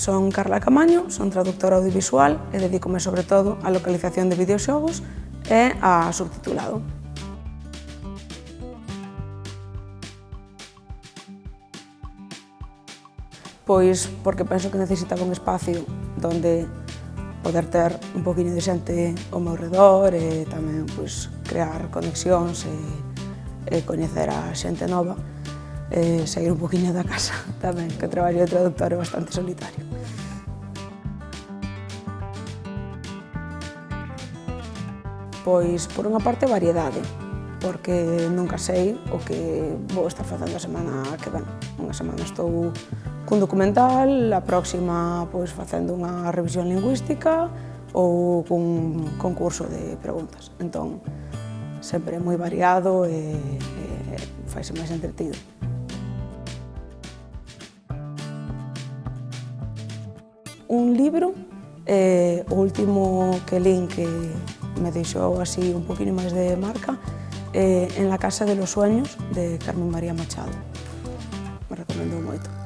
Son Carla Camaño, son traductora audiovisual e dedícome sobre todo á localización de videoxogos e a subtitulado. Pois porque penso que necesitaba un espacio onde poder ter un poquinho de xente ao meu redor e tamén crear conexións e coñecer a xente nova e sair un poquinho da casa tamén, que o traballo de traductor é bastante solitario. Pois, por unha parte, variedade, porque nunca sei o que vou estar facendo a semana que ven. Unha semana estou cun documental, a próxima facendo unha revisión lingüística ou cun concurso de preguntas. Entón, sempre é moi variado e faise máis entretido. Un libro, o último que lin que me deixou así un poquinho máis de marca, En la casa de los sueños, de Carmen María Machado. Me recomendou moito.